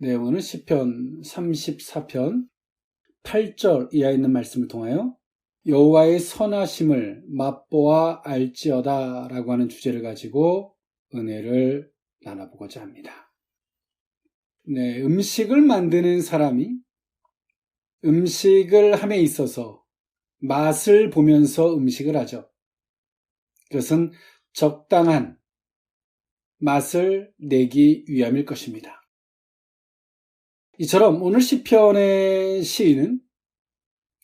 네, 오늘 시편 34편 8절 이하에 있는 말씀을 통하여 여호와의 선하심을 맛보아 알지어다 라고 하는 주제를 가지고 은혜를 나눠보고자 합니다. 네, 음식을 만드는 사람이 음식을 함에 있어서 맛을 보면서 음식을 하죠. 그것은 적당한 맛을 내기 위함일 것입니다. 이처럼 오늘 시편의 시인은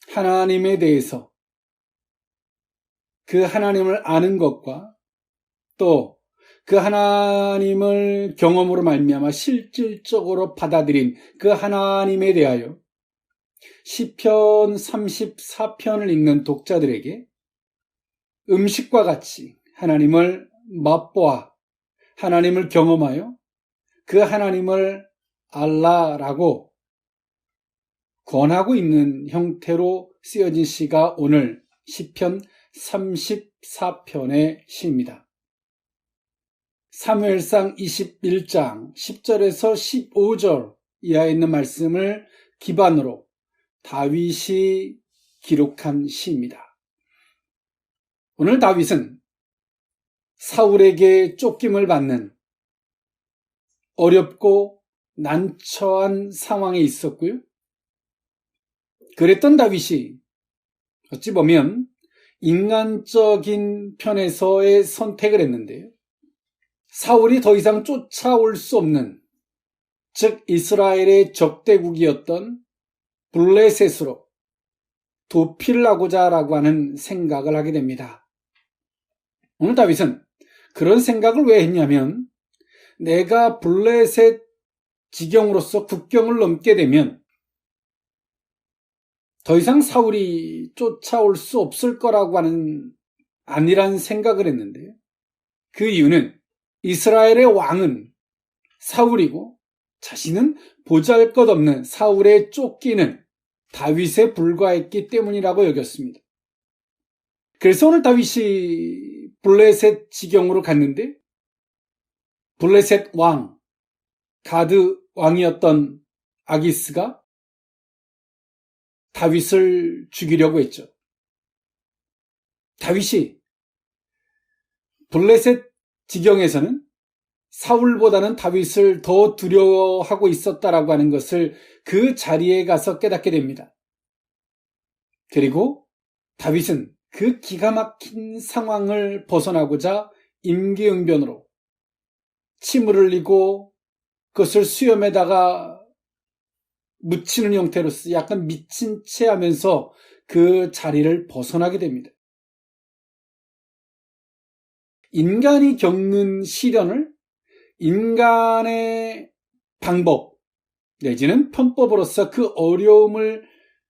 하나님에 대해서 그 하나님을 아는 것과 또 그 하나님을 경험으로 말미암아 실질적으로 받아들인 그 하나님에 대하여 시편 34편을 읽는 독자들에게 음식과 같이 하나님을 맛보아 하나님을 경험하여 그 하나님을 알라라고 권하고 있는 형태로 쓰여진 시가 오늘 시편 34편의 시입니다. 사무엘상 21장 10절에서 15절 이하에 있는 말씀을 기반으로 다윗이 기록한 시입니다. 오늘 다윗은 사울에게 쫓김을 받는 어렵고 난처한 상황에 있었고요. 그랬던 다윗이 어찌 보면 인간적인 편에서의 선택을 했는데요. 사울이 더 이상 쫓아올 수 없는, 즉 이스라엘의 적대국이었던 블레셋으로 도피를 하고자 라고 하는 생각을 하게 됩니다. 오늘 다윗은 그런 생각을 왜 했냐면 내가 블레셋 지경으로서 국경을 넘게 되면 더 이상 사울이 쫓아올 수 없을 거라고 하는 아니란 생각을 했는데요. 그 이유는 이스라엘의 왕은 사울이고 자신은 보잘것없는 사울의 쫓기는 다윗에 불과했기 때문이라고 여겼습니다. 그래서 오늘 다윗이 블레셋 지경으로 갔는데 블레셋 왕, 가드 왕이었던 아기스가 다윗을 죽이려고 했죠. 다윗이 블레셋 지경에서는 사울보다는 다윗을 더 두려워하고 있었다라고 하는 것을 그 자리에 가서 깨닫게 됩니다. 그리고 다윗은 그 기가 막힌 상황을 벗어나고자 임기응변으로 침을 흘리고 그것을 수염에다가 묻히는 형태로서 약간 미친 채 하면서 그 자리를 벗어나게 됩니다. 인간이 겪는 시련을 인간의 방법 내지는 편법으로서 그 어려움을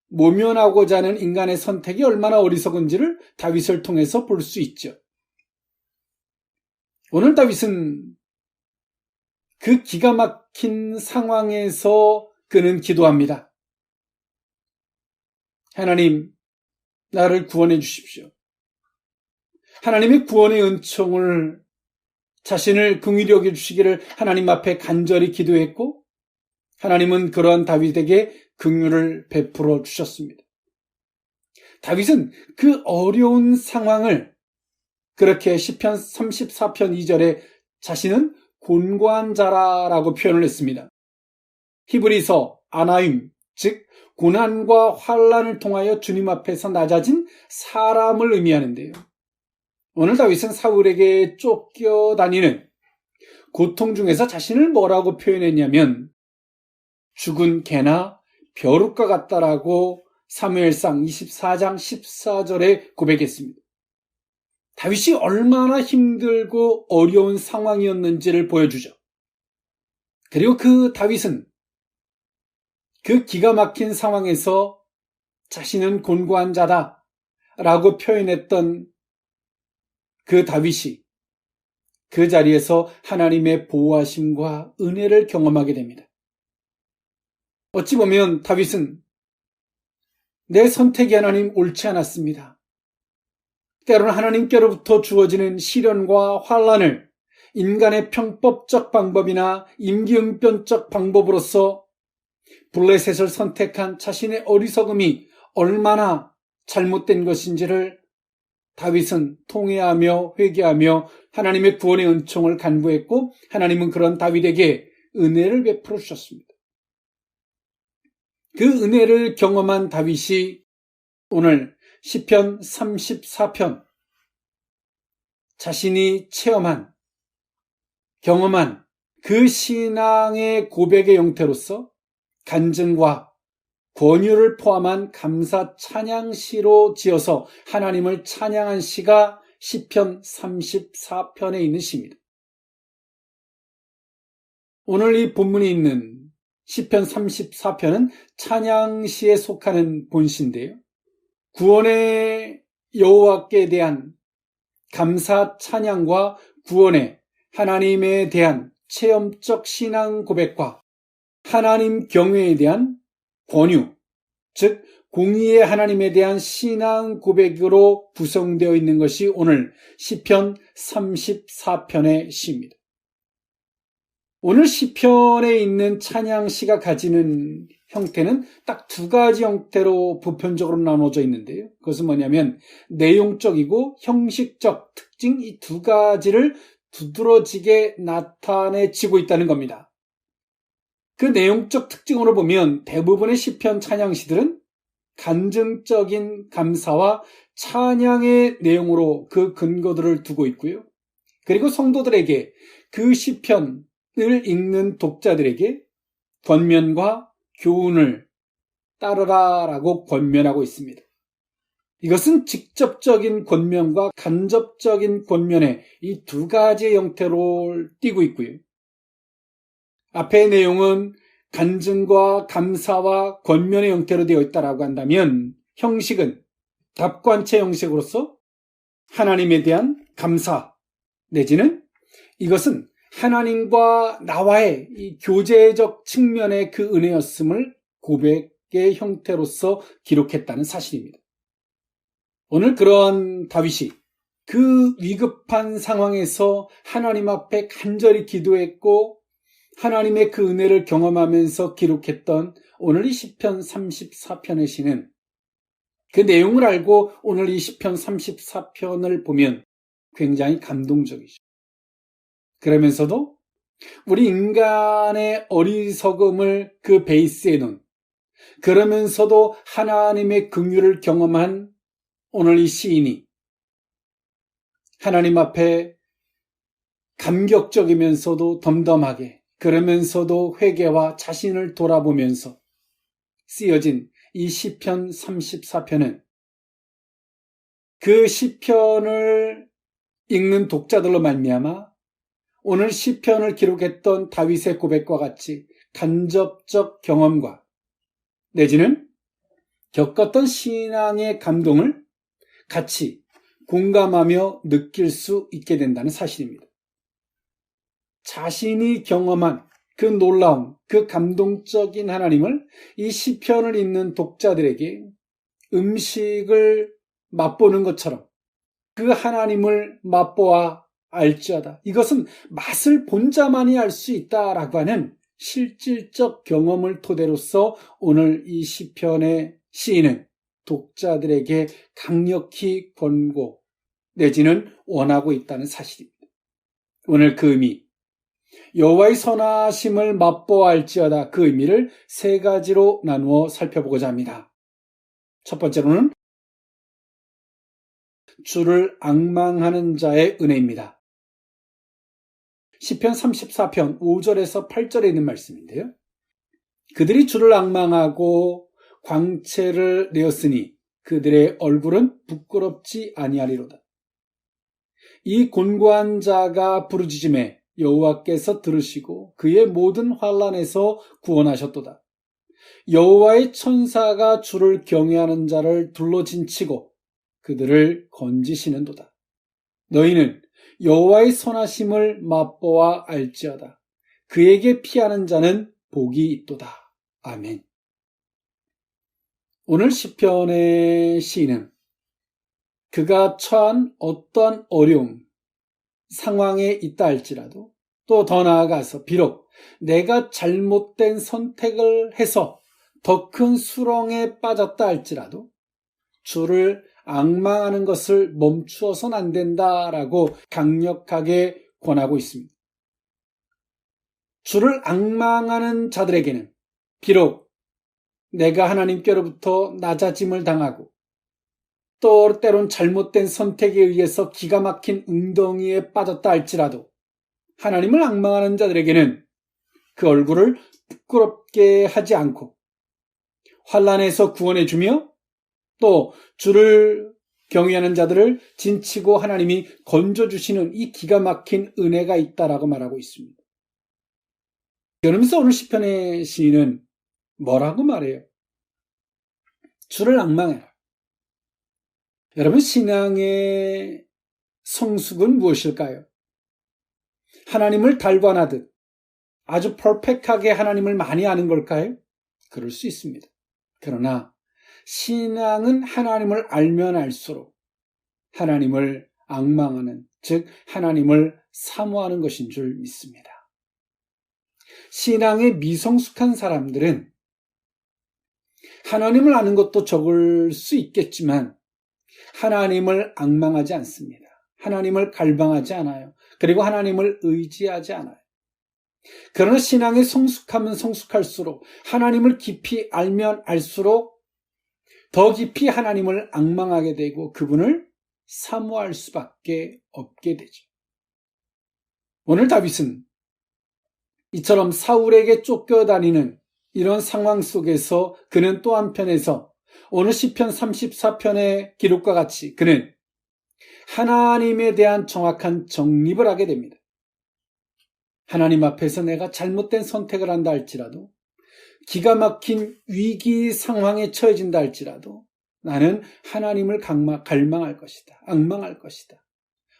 모면하고자 하는 인간의 선택이 얼마나 어리석은지를 다윗을 통해서 볼 수 있죠. 오늘 다윗은 그 기가 막힌 상황에서 그는 기도합니다. 하나님, 나를 구원해 주십시오. 하나님의 구원의 은총을 자신을 긍휼히 여겨 주시기를 하나님 앞에 간절히 기도했고 하나님은 그러한 다윗에게 긍휼을 베풀어 주셨습니다. 다윗은 그 어려운 상황을 그렇게 시편 34편 2절에 자신은 곤고한 자라라고 표현을 했습니다. 히브리서 아나임, 즉 고난과 환난을 통하여 주님 앞에서 낮아진 사람을 의미하는데요. 오늘 다윗은 사울에게 쫓겨다니는 고통 중에서 자신을 뭐라고 표현했냐면 죽은 개나 벼룩과 같다라고 사무엘상 24장 14절에 고백했습니다. 다윗이 얼마나 힘들고 어려운 상황이었는지를 보여주죠. 그리고 그 다윗은 그 기가 막힌 상황에서 자신은 곤고한 자다라고 표현했던 그 다윗이 그 자리에서 하나님의 보호하심과 은혜를 경험하게 됩니다. 어찌 보면 다윗은 내 선택이 하나님 옳지 않았습니다. 때로는 하나님께로부터 주어지는 시련과 환난을 인간의 편법적 방법이나 임기응변적 방법으로서 블레셋을 선택한 자신의 어리석음이 얼마나 잘못된 것인지를 다윗은 통회하며 회개하며 하나님의 구원의 은총을 간구했고, 하나님은 그런 다윗에게 은혜를 베풀어 주셨습니다. 그 은혜를 경험한 다윗이 오늘 시편 34편, 자신이 경험한 그 신앙의 고백의 형태로서 간증과 권유를 포함한 감사 찬양시로 지어서 하나님을 찬양한 시가 시편 34편에 있는 시입니다. 오늘 이 본문이 있는 시편 34편은 찬양시에 속하는 본시인데요. 구원의 여호와께 대한 감사 찬양과 구원의 하나님에 대한 체험적 신앙 고백과 하나님 경외에 대한 권유, 즉 공의의 하나님에 대한 신앙 고백으로 구성되어 있는 것이 오늘 시편 34편의 시입니다. 오늘 시편에 있는 찬양시가 가지는 형태는 딱 두 가지 형태로 보편적으로 나눠져 있는데요. 그것은 뭐냐면 내용적이고 형식적 특징, 이 두 가지를 두드러지게 나타내지고 있다는 겁니다. 그 내용적 특징으로 보면 대부분의 시편 찬양시들은 간증적인 감사와 찬양의 내용으로 그 근거들을 두고 있고요. 그리고 성도들에게 그 시편을 읽는 독자들에게 권면과 교훈을 따르라라고 권면하고 있습니다. 이것은 직접적인 권면과 간접적인 권면의 이 두 가지의 형태로 띄고 있고요. 앞의 내용은 간증과 감사와 권면의 형태로 되어 있다라고 한다면, 형식은 답관체 형식으로서 하나님에 대한 감사 내지는 이것은 하나님과 나와의 이 교제적 측면의 그 은혜였음을 고백의 형태로서 기록했다는 사실입니다. 오늘 그러한 다윗이 그 위급한 상황에서 하나님 앞에 간절히 기도했고 하나님의 그 은혜를 경험하면서 기록했던 오늘 이 시편 34편의 시는 그 내용을 알고 오늘 이 시편 34편을 보면 굉장히 감동적이죠. 그러면서도 우리 인간의 어리석음을 그 베이스에 놓은, 그러면서도 하나님의 긍휼을 경험한 오늘 이 시인이 하나님 앞에 감격적이면서도 덤덤하게, 그러면서도 회개와 자신을 돌아보면서 쓰여진 이 시편 34편은 그 시편을 읽는 독자들로 말미암아 오늘 시편을 기록했던 다윗의 고백과 같이 간접적 경험과 내지는 겪었던 신앙의 감동을 같이 공감하며 느낄 수 있게 된다는 사실입니다. 자신이 경험한 그 놀라운, 그 감동적인 하나님을 이 시편을 읽는 독자들에게 음식을 맛보는 것처럼 그 하나님을 맛보아 알지어다. 이것은 맛을 본 자만이 알 수 있다라고 하는 실질적 경험을 토대로서 오늘 이 시편의 시인은 독자들에게 강력히 권고 내지는 원하고 있다는 사실입니다. 오늘 그 의미, 여호와의 선하심을 맛보아 알지어다, 그 의미를 세 가지로 나누어 살펴보고자 합니다. 첫 번째로는 주를 앙망하는 자의 은혜입니다. 시편 34편 5절에서 8절에 있는 말씀인데요. 그들이 주를 앙망하고 광채를 내었으니 그들의 얼굴은 부끄럽지 아니하리로다. 이 곤고한 자가 부르짖음에 여호와께서 들으시고 그의 모든 환난에서 구원하셨도다. 여호와의 천사가 주를 경외하는 자를 둘러진치고 그들을 건지시는도다. 너희는 여호와의 선하심을 맛보아 알지어다. 그에게 피하는 자는 복이 있도다. 아멘. 오늘 시편의 시인은 그가 처한 어떠한 어려움, 상황에 있다 할지라도, 또 더 나아가서 비록 내가 잘못된 선택을 해서 더 큰 수렁에 빠졌다 할지라도 주를 앙망하는 것을 멈추어서는 안 된다라고 강력하게 권하고 있습니다. 주를 앙망하는 자들에게는 비록 내가 하나님께로부터 낮아짐을 당하고 또 때론 잘못된 선택에 의해서 기가 막힌 웅덩이에 빠졌다 할지라도 하나님을 앙망하는 자들에게는 그 얼굴을 부끄럽게 하지 않고 환난에서 구원해 주며 또 주를 경외하는 자들을 진치고 하나님이 건져주시는 이 기가 막힌 은혜가 있다라고 말하고 있습니다. 그러면서 오늘 시편의 시인은 뭐라고 말해요? 주를 앙망해라. 여러분, 신앙의 성숙은 무엇일까요? 하나님을 달관하듯 아주 퍼펙트하게 하나님을 많이 아는 걸까요? 그럴 수 있습니다. 그러나 신앙은 하나님을 알면 알수록 하나님을 앙망하는, 즉 하나님을 사모하는 것인 줄 믿습니다. 신앙에 미성숙한 사람들은 하나님을 아는 것도 적을 수 있겠지만 하나님을 앙망하지 않습니다. 하나님을 갈망하지 않아요. 그리고 하나님을 의지하지 않아요. 그러나 신앙에 성숙하면 성숙할수록 하나님을 깊이 알면 알수록 더 깊이 하나님을 앙망하게 되고 그분을 사모할 수밖에 없게 되죠. 오늘 다윗은 이처럼 사울에게 쫓겨다니는 이런 상황 속에서 그는 또 한편에서 오늘 시편 34편의 기록과 같이 그는 하나님에 대한 정확한 정립을 하게 됩니다. 하나님 앞에서 내가 잘못된 선택을 한다 할지라도, 기가 막힌 위기 상황에 처해진다 할지라도 나는 하나님을 갈망할 것이다. 앙망할 것이다.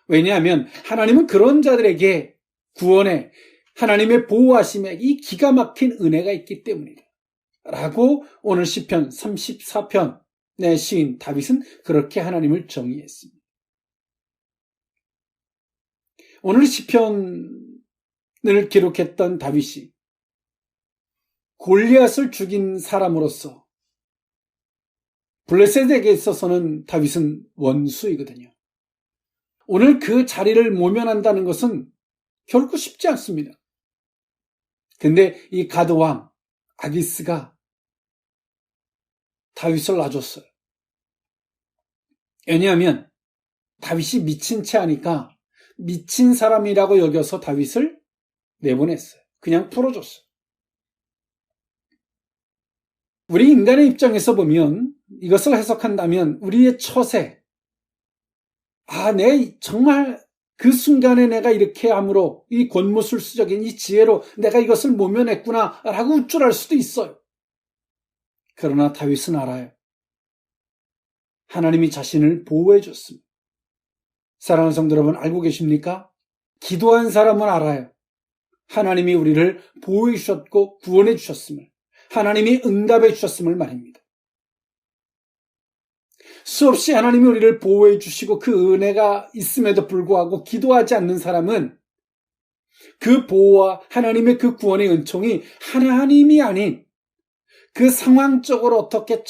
왜냐하면 하나님은 그런 자들에게 구원에 하나님의 보호하심에 이 기가 막힌 은혜가 있기 때문이다. 라고 오늘 시편 34편의 시인 다윗은 그렇게 하나님을 정의했습니다. 오늘 시편을 기록했던 다윗이 골리앗을 죽인 사람으로서 블레셋에게 있어서는 다윗은 원수이거든요. 오늘 그 자리를 모면한다는 것은 결코 쉽지 않습니다. 근데 이 가드왕 아기스가 다윗을 놔줬어요. 왜냐하면 다윗이 미친 채 하니까 미친 사람이라고 여겨서 다윗을 내보냈어요. 그냥 풀어줬어요. 우리 인간의 입장에서 보면 이것을 해석한다면 우리의 처세, 내 정말 그 순간에 내가 이렇게 함으로 이 권무술수적인 이 지혜로 내가 이것을 모면했구나 라고 우쭐할 수도 있어요. 그러나 다윗은 알아요. 하나님이 자신을 보호해 줬습니다. 사랑하는 성도 여러분, 알고 계십니까? 기도한 사람은 알아요. 하나님이 우리를 보호해 주셨고 구원해 주셨음을, 하나님이 응답해 주셨음을 말입니다. 수없이 하나님이 우리를 보호해 주시고 그 은혜가 있음에도 불구하고 기도하지 않는 사람은 그 보호와 하나님의 그 구원의 은총이 하나님이 아닌 그 상황적으로 어떻게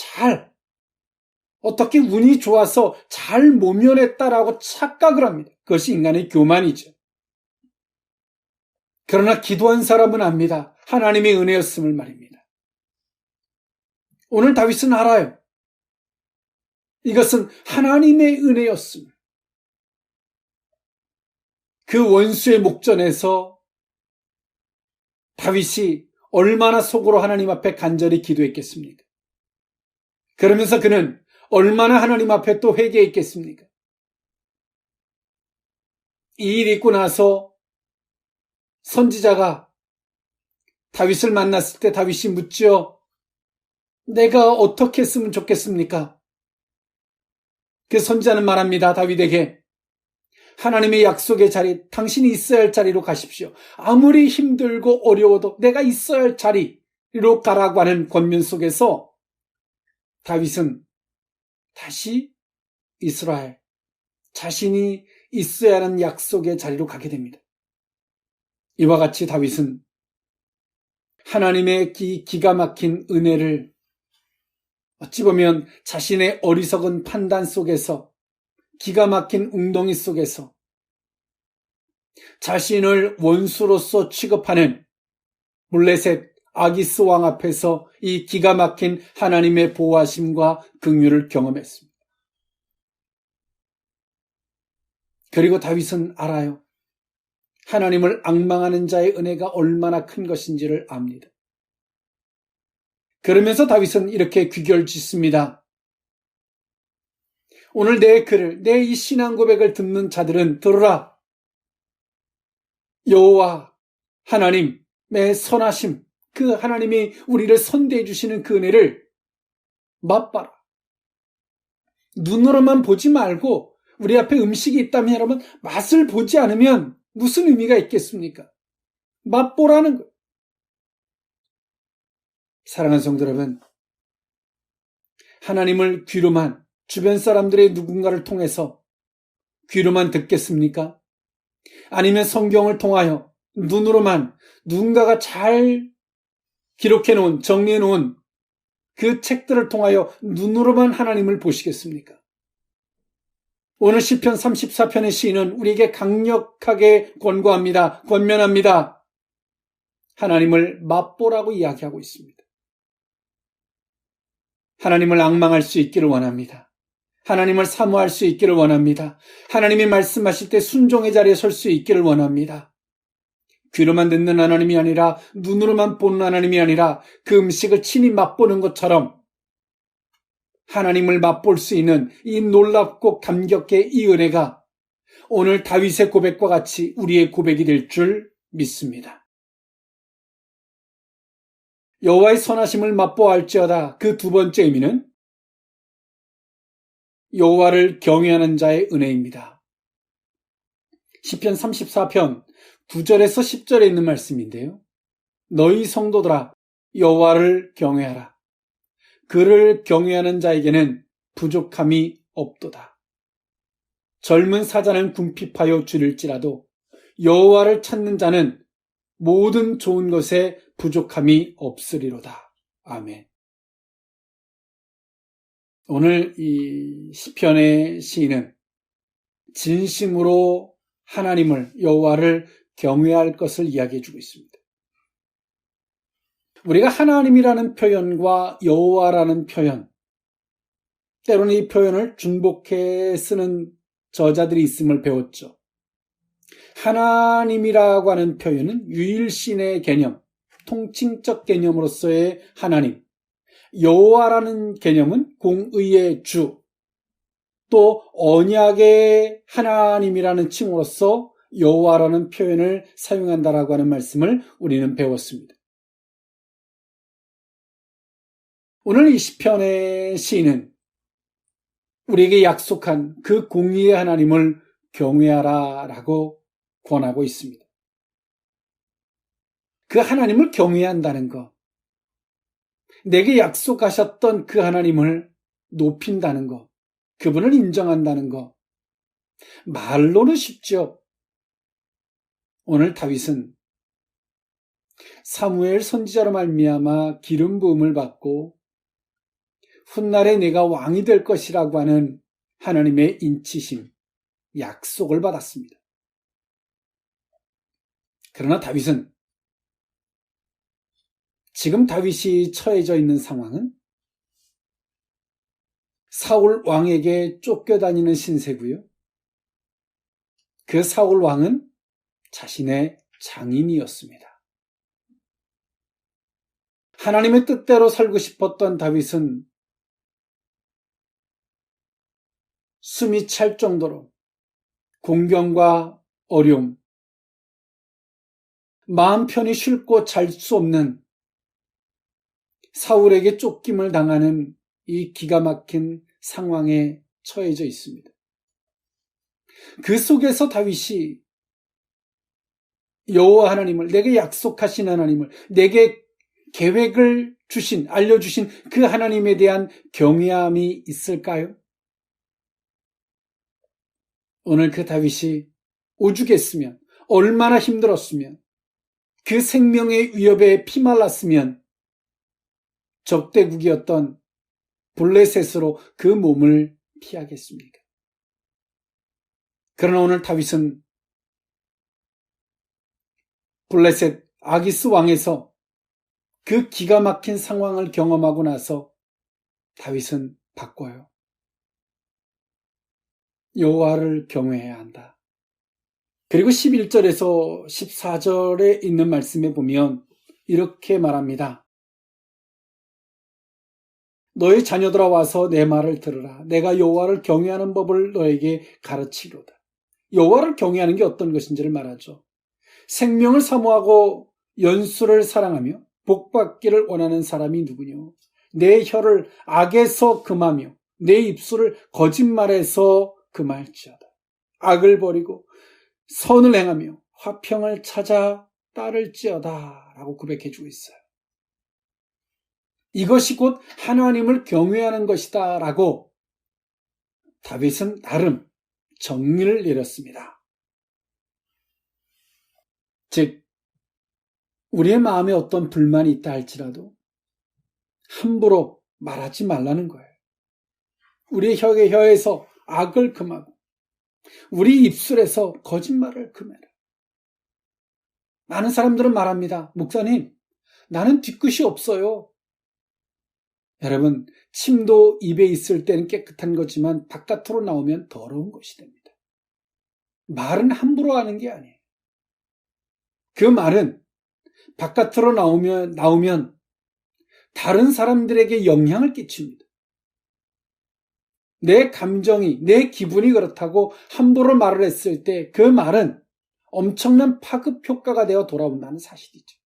운이 좋아서 잘 모면했다라고 착각을 합니다. 그것이 인간의 교만이죠. 그러나 기도한 사람은 압니다. 하나님의 은혜였음을 말입니다. 오늘 다윗은 알아요. 이것은 하나님의 은혜였음. 그 원수의 목전에서 다윗이 얼마나 속으로 하나님 앞에 간절히 기도했겠습니까? 그러면서 그는 얼마나 하나님 앞에 또 회개했겠습니까? 이 일이 있고 나서 선지자가 다윗을 만났을 때 다윗이 묻죠. 내가 어떻게 했으면 좋겠습니까? 그 선지자는 말합니다. 다윗에게 하나님의 약속의 자리, 당신이 있어야 할 자리로 가십시오. 아무리 힘들고 어려워도 내가 있어야 할 자리로 가라고 하는 권면 속에서 다윗은 다시 이스라엘, 자신이 있어야 하는 약속의 자리로 가게 됩니다. 이와 같이 다윗은 하나님의 기가 막힌 은혜를 어찌 보면 자신의 어리석은 판단 속에서, 기가 막힌 웅덩이 속에서 자신을 원수로서 취급하는 블레셋 아기스 왕 앞에서 이 기가 막힌 하나님의 보호하심과 긍휼을 경험했습니다. 그리고 다윗은 알아요. 하나님을 앙망하는 자의 은혜가 얼마나 큰 것인지를 압니다. 그러면서 다윗은 이렇게 귀결짓습니다. 오늘 내 글을, 내 이 신앙 고백을 듣는 자들은 들으라. 여호와 하나님의 선하심, 그 하나님이 우리를 선대해 주시는 그 은혜를 맛봐라. 눈으로만 보지 말고 우리 앞에 음식이 있다면 여러분 맛을 보지 않으면 무슨 의미가 있겠습니까? 맛보라는 거예요. 사랑하는 성도 여러분, 하나님을 귀로만, 주변 사람들의 누군가를 통해서 귀로만 듣겠습니까? 아니면 성경을 통하여 눈으로만 누군가가 잘 기록해 놓은, 정리해 놓은 그 책들을 통하여 눈으로만 하나님을 보시겠습니까? 오늘 시편 34편의 시인은 우리에게 강력하게 권면합니다. 하나님을 맛보라고 이야기하고 있습니다. 하나님을 앙망할 수 있기를 원합니다. 하나님을 사모할 수 있기를 원합니다. 하나님이 말씀하실 때 순종의 자리에 설 수 있기를 원합니다. 귀로만 듣는 하나님이 아니라 눈으로만 보는 하나님이 아니라 그 음식을 친히 맛보는 것처럼 하나님을 맛볼 수 있는 이 놀랍고 감격의 이 은혜가 오늘 다윗의 고백과 같이 우리의 고백이 될 줄 믿습니다. 여호와의 선하심을 맛보아할지어다. 그 두 번째 의미는 여호와를 경외하는 자의 은혜입니다. 시편 34편 9절에서 10절에 있는 말씀인데요. 너희 성도들아 여호와를 경외하라. 그를 경외하는 자에게는 부족함이 없도다. 젊은 사자는 궁핍하여 줄일지라도 여호와를 찾는 자는 모든 좋은 것에 부족함이 없으리로다. 아멘. 오늘 이 시편의 시인은 진심으로 하나님을, 여호와를 경외할 것을 이야기해 주고 있습니다. 우리가 하나님이라는 표현과 여호와라는 표현, 때로는 이 표현을 중복해 쓰는 저자들이 있음을 배웠죠. 하나님이라고 하는 표현은 유일신의 개념, 통칭적 개념으로서의 하나님, 여호와라는 개념은 공의의 주, 또 언약의 하나님이라는 칭호로서 여호와라는 표현을 사용한다라고 하는 말씀을 우리는 배웠습니다. 오늘 이 시편의 시인은 우리에게 약속한 그 공의의 하나님을 경외하라라고 권하고 있습니다. 그 하나님을 경외한다는 것, 내게 약속하셨던 그 하나님을 높인다는 것, 그분을 인정한다는 것, 말로는 쉽죠. 오늘 다윗은 사무엘 선지자로 말미암아 기름 부음을 받고 훗날에 내가 왕이 될 것이라고 하는 하나님의 인치심, 약속을 받았습니다. 그러나 다윗은 지금 다윗이 처해져 있는 상황은 사울 왕에게 쫓겨다니는 신세고요. 그 사울 왕은 자신의 장인이었습니다. 하나님의 뜻대로 살고 싶었던 다윗은 숨이 찰 정도로 공경과 어려움, 마음 편히 쉴고 잘 수 없는 사울에게 쫓김을 당하는 이 기가 막힌 상황에 처해져 있습니다. 그 속에서 다윗이 여호와 하나님을, 내게 약속하신 하나님을, 내게 계획을 주신, 알려주신 그 하나님에 대한 경외함이 있을까요? 오늘 그 다윗이 오죽했으면, 얼마나 힘들었으면, 그 생명의 위협에 피말랐으면 적대국이었던 블레셋으로 그 몸을 피하겠습니까? 그러나 오늘 다윗은 블레셋 아기스 왕에서 그 기가 막힌 상황을 경험하고 나서 다윗은 바꿔요. 여호와를 경외해야 한다. 그리고 11절에서 14절에 있는 말씀에 보면 이렇게 말합니다. 너희 자녀들아 와서 내 말을 들으라. 내가 여호와를 경외하는 법을 너에게 가르치리로다. 여호와를 경외하는 게 어떤 것인지를 말하죠. 생명을 사모하고 연수를 사랑하며 복받기를 원하는 사람이 누구뇨? 내 혀를 악에서 금하며 내 입술을 거짓말에서 금할지어다. 악을 버리고 선을 행하며 화평을 찾아 따를지어다 라고 고백해주고 있어요. 이것이 곧 하나님을 경외하는 것이다 라고 다윗은 나름 정리를 내렸습니다. 즉 우리의 마음에 어떤 불만이 있다 할지라도 함부로 말하지 말라는 거예요. 우리의 혀에서 악을 금하고 우리 입술에서 거짓말을 금해라. 많은 사람들은 말합니다. 목사님, 나는 뒤끝이 없어요. 여러분, 침도 입에 있을 때는 깨끗한 거지만 바깥으로 나오면 더러운 것이 됩니다. 말은 함부로 하는 게 아니에요. 그 말은 바깥으로 나오면 다른 사람들에게 영향을 끼칩니다. 내 감정이, 내 기분이 그렇다고 함부로 말을 했을 때 그 말은 엄청난 파급 효과가 되어 돌아온다는 사실이죠.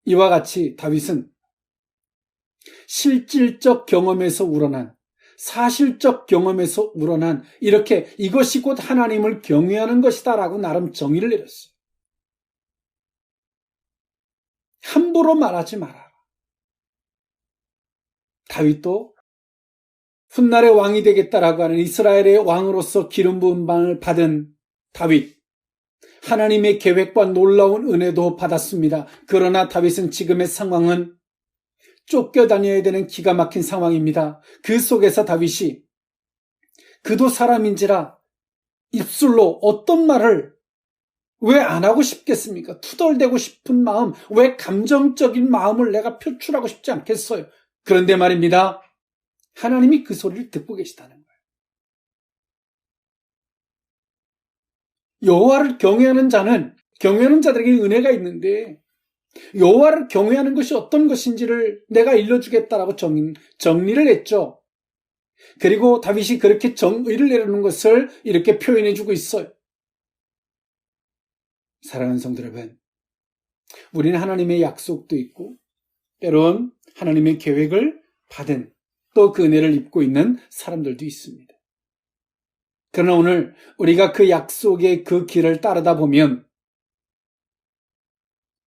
이와 같이 다윗은 실질적 경험에서 우러난, 사실적 경험에서 우러난 이렇게 이것이 곧 하나님을 경외하는 것이다 라고 나름 정의를 내렸어요. 함부로 말하지 마라. 다윗도 훗날의 왕이 되겠다라고 하는 이스라엘의 왕으로서 기름 부음을 받은 다윗, 하나님의 계획과 놀라운 은혜도 받았습니다. 그러나 다윗은 지금의 상황은 쫓겨다녀야 되는 기가 막힌 상황입니다. 그 속에서 다윗이 그도 사람인지라 입술로 어떤 말을 왜 안 하고 싶겠습니까? 투덜대고 싶은 마음, 왜 감정적인 마음을 내가 표출하고 싶지 않겠어요? 그런데 말입니다. 하나님이 그 소리를 듣고 계시다는 거예요. 여호와를 경외하는 자들에게 은혜가 있는데 여호와를 경외하는 것이 어떤 것인지를 내가 일러주겠다라고 정리를 했죠. 그리고 다윗이 그렇게 정의를 내려놓은 것을 이렇게 표현해주고 있어요. 사랑하는 성도 여러분, 우리는 하나님의 약속도 있고 때론 하나님의 계획을 받은 또 그 은혜를 입고 있는 사람들도 있습니다. 그러나 오늘 우리가 그 약속의 그 길을 따르다 보면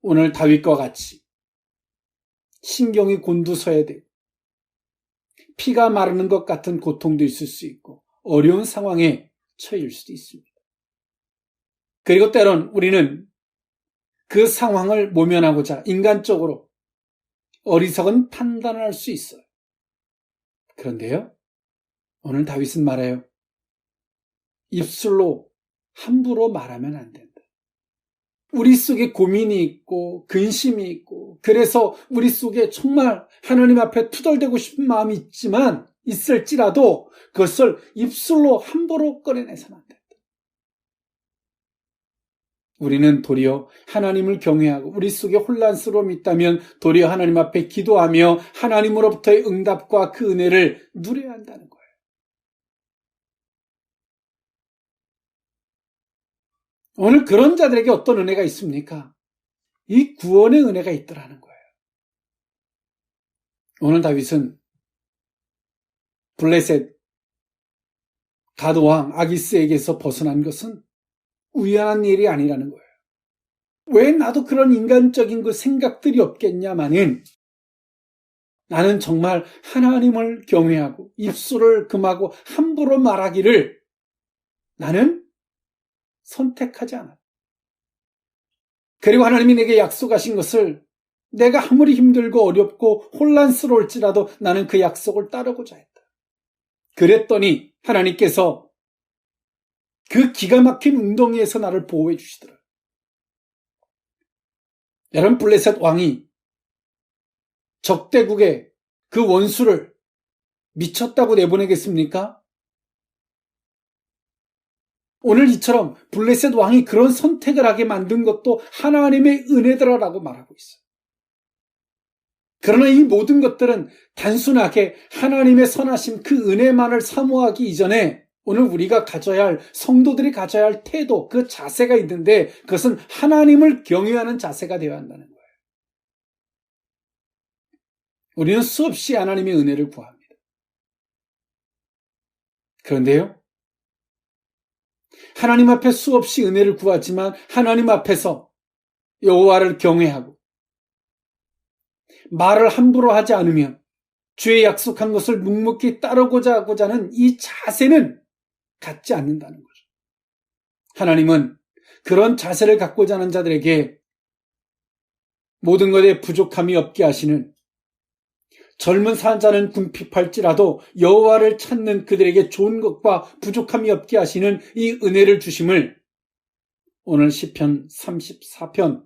오늘 다윗과 같이 신경이 곤두서야 되고 피가 마르는 것 같은 고통도 있을 수 있고 어려운 상황에 처해질 수도 있습니다. 그리고 때론 우리는 그 상황을 모면하고자 인간적으로 어리석은 판단을 할 수 있어요. 그런데요, 오늘 다윗은 말해요. 입술로 함부로 말하면 안 된다. 우리 속에 고민이 있고 근심이 있고 그래서 우리 속에 정말 하나님 앞에 투덜대고 싶은 마음이 있을지라도 그것을 입술로 함부로 꺼내내서는 안 된다. 우리는 도리어 하나님을 경외하고 우리 속에 혼란스러움이 있다면 도리어 하나님 앞에 기도하며 하나님으로부터의 응답과 그 은혜를 누려야 한다는 거예요. 오늘 그런 자들에게 어떤 은혜가 있습니까? 이 구원의 은혜가 있더라는 거예요. 오늘 다윗은 블레셋 가드왕 아기스에게서 벗어난 것은 우연한 일이 아니라는 거예요. 왜 나도 그런 인간적인 그 생각들이 없겠냐마는 나는 정말 하나님을 경외하고 입술을 금하고 함부로 말하기를 나는 선택하지 않아. 그리고 하나님이 내게 약속하신 것을 내가 아무리 힘들고 어렵고 혼란스러울지라도 나는 그 약속을 따르고자 했다. 그랬더니 하나님께서 그 기가 막힌 웅덩이에서 나를 보호해 주시더라. 여러분, 블레셋 왕이 적대국의 그 원수를 미쳤다고 내보내겠습니까? 오늘 이처럼 블레셋 왕이 그런 선택을 하게 만든 것도 하나님의 은혜더라라고 말하고 있어요. 그러나 이 모든 것들은 단순하게 하나님의 선하심 그 은혜만을 사모하기 이전에 오늘 우리가 가져야 할, 성도들이 가져야 할 태도, 그 자세가 있는데 그것은 하나님을 경외하는 자세가 되어야 한다는 거예요. 우리는 수없이 하나님의 은혜를 구합니다. 그런데요, 하나님 앞에 수없이 은혜를 구하지만 하나님 앞에서 여호와를 경외하고 말을 함부로 하지 않으면 주의 약속한 것을 묵묵히 따르고자 하고자 하는 이 자세는 갖지 않는다는 거죠. 하나님은 그런 자세를 갖고자 하는 자들에게 모든 것에 부족함이 없게 하시는, 젊은 산자는 궁핍할지라도 여호와를 찾는 그들에게 좋은 것과 부족함이 없게 하시는 이 은혜를 주심을 오늘 시편 34편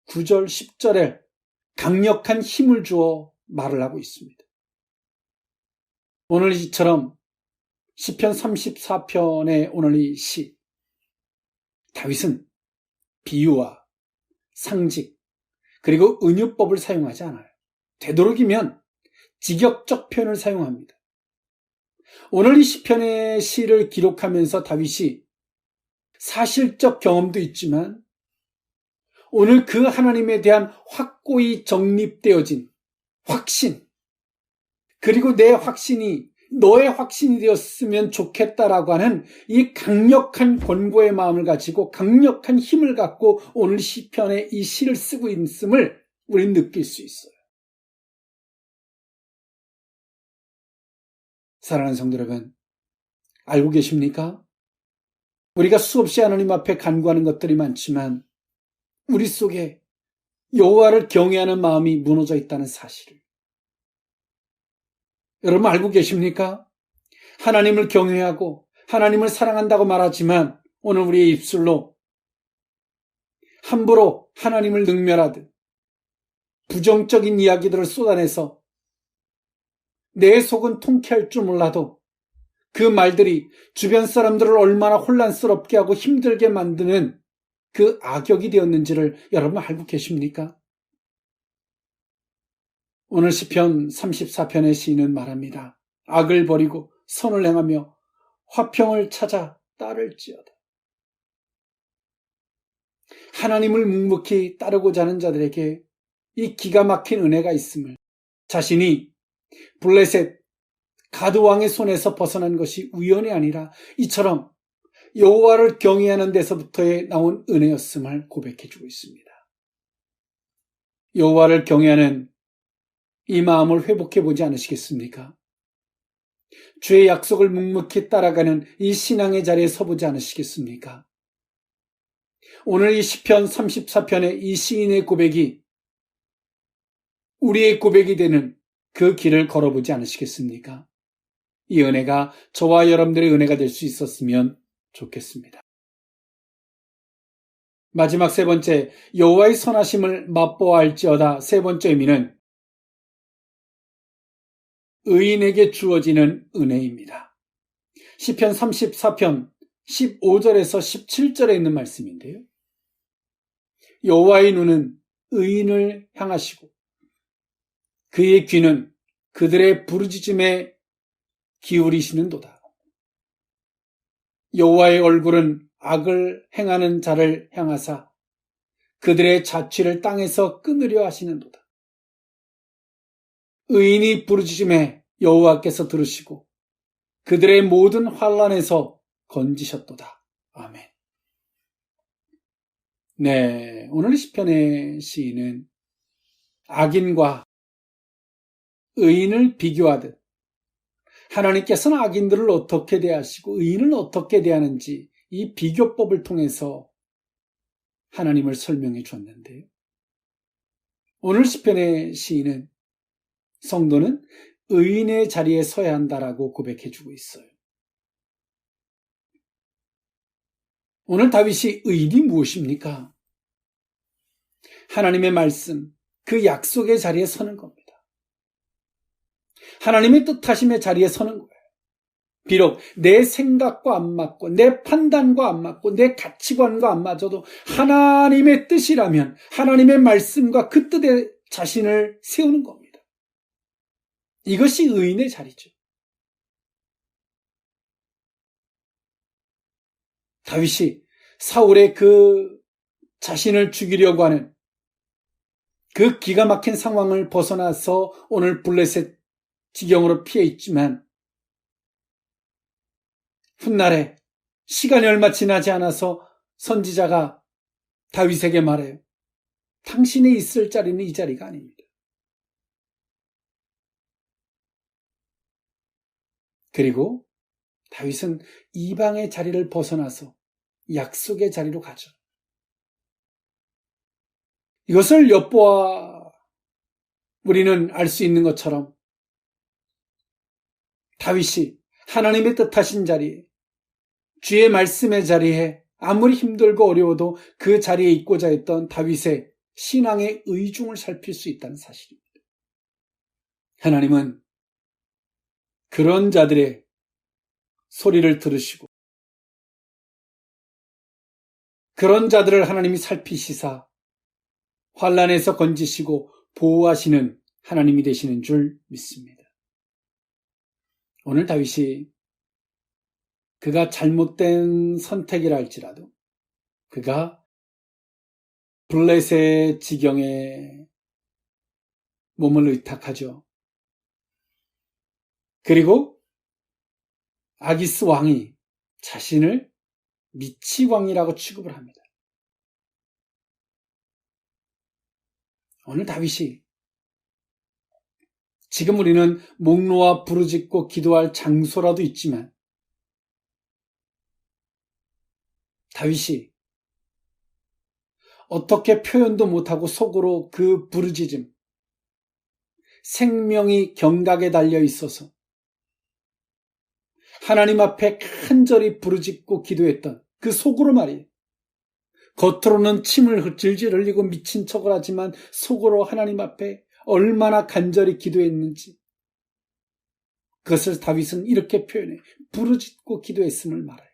9절 10절에 강력한 힘을 주어 말을 하고 있습니다. 오늘 이처럼 시편 34편의 오늘 이 시, 다윗은 비유와 상직 그리고 은유법을 사용하지 않아요. 되도록이면 직역적 표현을 사용합니다. 오늘 이 시편의 시를 기록하면서 다윗이 사실적 경험도 있지만 오늘 그 하나님에 대한 확고히 정립되어진 확신, 그리고 내 확신이 너의 확신이 되었으면 좋겠다라고 하는 이 강력한 권고의 마음을 가지고 강력한 힘을 갖고 오늘 시편의 이 시를 쓰고 있음을 우리는 느낄 수 있어요. 사랑하는 성도 여러분, 알고 계십니까? 우리가 수없이 하나님 앞에 간구하는 것들이 많지만 우리 속에 여호와를 경외하는 마음이 무너져 있다는 사실을 여러분 알고 계십니까? 하나님을 경외하고 하나님을 사랑한다고 말하지만 오늘 우리의 입술로 함부로 하나님을 능멸하듯 부정적인 이야기들을 쏟아내서 내 속은 통쾌할 줄 몰라도 그 말들이 주변 사람들을 얼마나 혼란스럽게 하고 힘들게 만드는 그 악역이 되었는지를 여러분 알고 계십니까? 오늘 시편 34편의 시인은 말합니다. 악을 버리고 선을 행하며 화평을 찾아 따를지어다. 하나님을 묵묵히 따르고자 하는 자들에게 이 기가 막힌 은혜가 있음을, 자신이 블레셋 가드왕의 손에서 벗어난 것이 우연이 아니라 이처럼 여호와를 경외하는 데서부터의 나온 은혜였음을 고백해주고 있습니다. 여호와를 경외하는 이 마음을 회복해보지 않으시겠습니까? 주의 약속을 묵묵히 따라가는 이 신앙의 자리에 서보지 않으시겠습니까? 오늘 이 시편 34편의 이 시인의 고백이 우리의 고백이 되는 그 길을 걸어보지 않으시겠습니까? 이 은혜가 저와 여러분들의 은혜가 될 수 있었으면 좋겠습니다. 마지막 세 번째, 여호와의 선하심을 맛보아할지어다. 세 번째 의미는 의인에게 주어지는 은혜입니다. 시편 34편 15절에서 17절에 있는 말씀인데요. 여호와의 눈은 의인을 향하시고 그의 귀는 그들의 부르짖음에 기울이시는도다. 여호와의 얼굴은 악을 행하는 자를 향하사 그들의 자취를 땅에서 끊으려 하시는도다. 의인이 부르짖음에 여호와께서 들으시고 그들의 모든 환난에서 건지셨도다. 아멘. 네, 오늘 시편의 시인은 악인과 의인을 비교하듯 하나님께서는 악인들을 어떻게 대하시고 의인은 어떻게 대하는지 이 비교법을 통해서 하나님을 설명해 줬는데요. 오늘 시편의 시인은 성도는 의인의 자리에 서야 한다라고 고백해 주고 있어요. 오늘 다윗이 의인이 무엇입니까? 하나님의 말씀, 그 약속의 자리에 서는 겁니다. 하나님의 뜻하심의 자리에 서는 거예요. 비록 내 생각과 안 맞고 내 판단과 안 맞고 내 가치관과 안 맞아도 하나님의 뜻이라면 하나님의 말씀과 그 뜻에 자신을 세우는 겁니다. 이것이 의인의 자리죠. 다윗이 사울의 그 자신을 죽이려고 하는 그 기가 막힌 상황을 벗어나서 오늘 블레셋 지경으로 피해 있지만 훗날에 시간이 얼마 지나지 않아서 선지자가 다윗에게 말해요. 당신이 있을 자리는 이 자리가 아닙니다. 그리고 다윗은 이방의 자리를 벗어나서 약속의 자리로 가죠. 이것을 엿보아 우리는 알 수 있는 것처럼 다윗이 하나님의 뜻하신 자리에, 주의 말씀의 자리에 아무리 힘들고 어려워도 그 자리에 있고자 했던 다윗의 신앙의 의중을 살필 수 있다는 사실입니다. 하나님은 그런 자들의 소리를 들으시고 그런 자들을 하나님이 살피시사 환난에서 건지시고 보호하시는 하나님이 되시는 줄 믿습니다. 오늘 다윗이 그가 잘못된 선택이라 할지라도 그가 블레셋 지경에 몸을 의탁하죠. 그리고 아기스 왕이 자신을 미치 왕이라고 취급을 합니다. 오늘 다윗이 지금 우리는 목 놓아 부르짖고 기도할 장소라도 있지만 다윗이 어떻게 표현도 못하고 속으로 그 부르짖음, 생명이 경각에 달려 있어서 하나님 앞에 간절히 부르짖고 기도했던 그 속으로 말이에요. 겉으로는 침을 질질 흘리고 미친 척을 하지만 속으로 하나님 앞에 얼마나 간절히 기도했는지 그것을 다윗은 이렇게 표현해 부르짖고 기도했음을 말해요.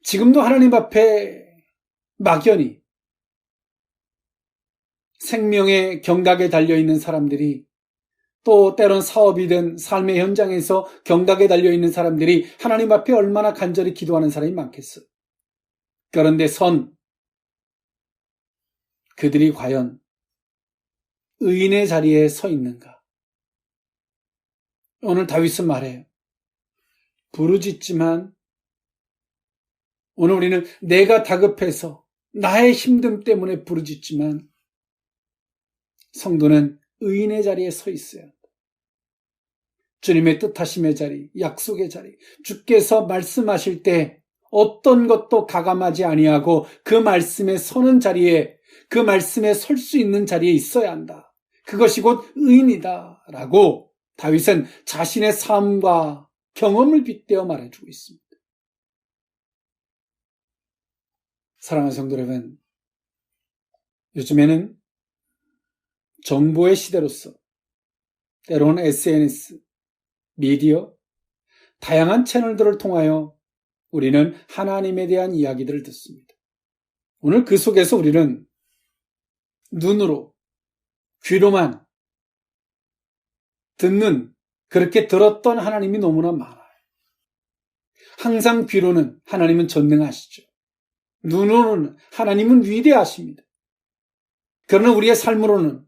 지금도 하나님 앞에 막연히 생명의 경각에 달려있는 사람들이 또 때론 사업이든 삶의 현장에서 경각에 달려있는 사람들이 하나님 앞에 얼마나 간절히 기도하는 사람이 많겠어요. 그런데 그들이 과연 의인의 자리에 서 있는가? 오늘 다윗은 말해요. 부르짖지만 오늘 우리는 내가 다급해서 나의 힘듦 때문에 부르짖지만 성도는 의인의 자리에 서 있어야 한다. 주님의 뜻하심의 자리, 약속의 자리, 주께서 말씀하실 때 어떤 것도 가감하지 아니하고 그 말씀에 서는 자리에, 그 말씀에 설 수 있는 자리에 있어야 한다. 그것이 곧 의인이다 라고 다윗은 자신의 삶과 경험을 빗대어 말해주고 있습니다. 사랑하는 성도 여러분, 요즘에는 정보의 시대로서 때로는 SNS, 미디어, 다양한 채널들을 통하여 우리는 하나님에 대한 이야기들을 듣습니다. 오늘 그 속에서 우리는 눈으로, 귀로만 듣는, 그렇게 들었던 하나님이 너무나 많아요. 항상 귀로는 하나님은 전능하시죠. 눈으로는 하나님은 위대하십니다. 그러나 우리의 삶으로는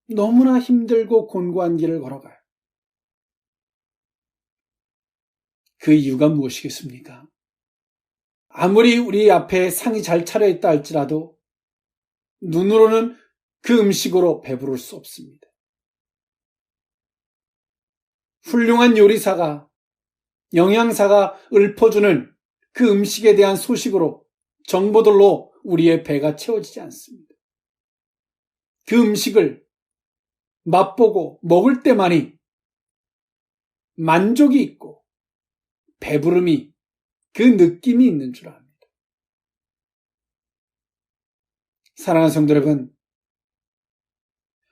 너무나 힘들고 곤고한 길을 걸어가요. 그 이유가 무엇이겠습니까? 아무리 우리 앞에 상이 잘 차려있다 할지라도 눈으로는 그 음식으로 배부를 수 없습니다. 훌륭한 요리사가, 영양사가 읊어주는 그 음식에 대한 소식으로, 정보들로 우리의 배가 채워지지 않습니다. 그 음식을 맛보고 먹을 때만이 만족이 있고 배부름이, 그 느낌이 있는 줄 압니다. 사랑하는 성도 여러분,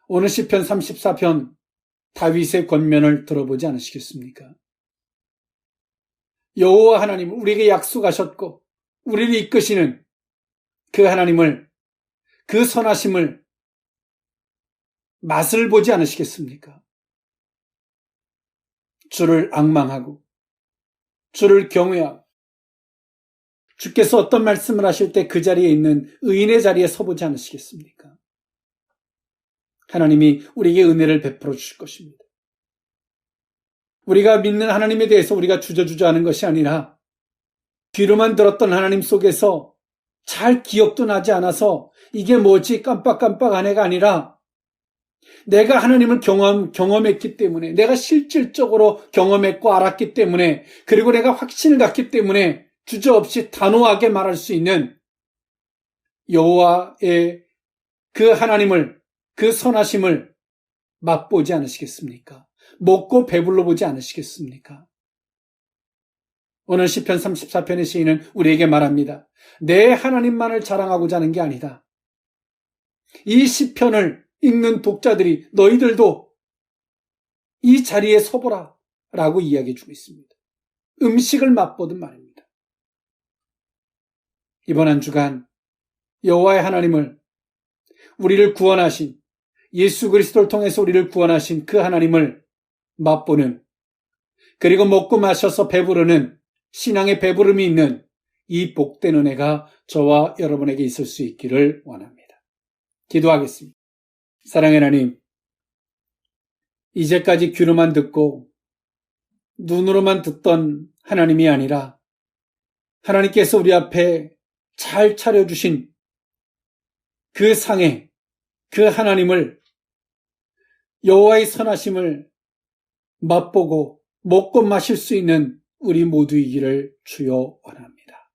오늘 시편 34편 다윗의 권면을 들어보지 않으시겠습니까? 여호와 하나님, 우리에게 약속하셨고 우리를 이끄시는 그 하나님을, 그 선하심을 맛을 보지 않으시겠습니까? 주를 앙망하고 주를 경외하고 주께서 어떤 말씀을 하실 때 그 자리에 있는 의인의 자리에 서보지 않으시겠습니까? 하나님이 우리에게 은혜를 베풀어 주실 것입니다. 우리가 믿는 하나님에 대해서 우리가 주저주저하는 것이 아니라 귀로만 들었던 하나님 속에서 잘 기억도 나지 않아서 이게 뭐지 깜빡깜빡한 애가 아니라 내가 하나님을 경험했기 때문에, 내가 실질적으로 경험했고 알았기 때문에, 그리고 내가 확신을 갖기 때문에 주저없이 단호하게 말할 수 있는 여호와의 그 하나님을, 그 선하심을 맛보지 않으시겠습니까? 먹고 배불러 보지 않으시겠습니까? 오늘 시편 34편의 시인은 우리에게 말합니다. 내 하나님만을 자랑하고자 하는 게 아니다. 이 시편을 읽는 독자들이 너희들도 이 자리에 서보라 라고 이야기해 주고 있습니다. 음식을 맛보든 말입니다. 이번 한 주간 여호와의 하나님을, 우리를 구원하신, 예수 그리스도를 통해서 우리를 구원하신 그 하나님을 맛보는, 그리고 먹고 마셔서 배부르는 신앙의 배부름이 있는 이 복된 은혜가 저와 여러분에게 있을 수 있기를 원합니다. 기도하겠습니다. 사랑의 하나님, 이제까지 귀로만 듣고 눈으로만 듣던 하나님이 아니라 하나님께서 우리 앞에 잘 차려주신 그 상에, 그 하나님을, 여호와의 선하심을 맛보고 먹고 마실 수 있는 우리 모두이기를 주여 원합니다.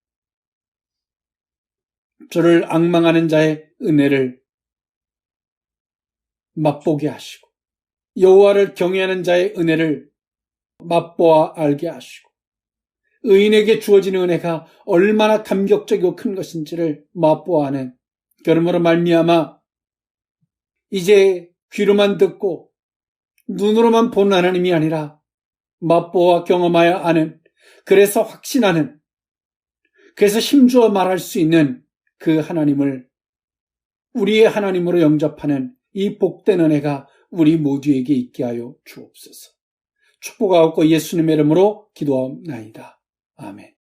주를 앙망하는 자의 은혜를 맛보게 하시고, 여호와를 경외하는 자의 은혜를 맛보아 알게 하시고, 의인에게 주어지는 은혜가 얼마나 감격적이고 큰 것인지를 맛보아 하는, 그러므로 말미암아 이제 귀로만 듣고 눈으로만 보는 하나님이 아니라 맛보아 경험하여 아는, 그래서 확신하는, 그래서 힘주어 말할 수 있는 그 하나님을 우리의 하나님으로 영접하는 이 복된 은혜가 우리 모두에게 있게 하여 주옵소서. 축복하옵고 예수님의 이름으로 기도하옵나이다. 아멘.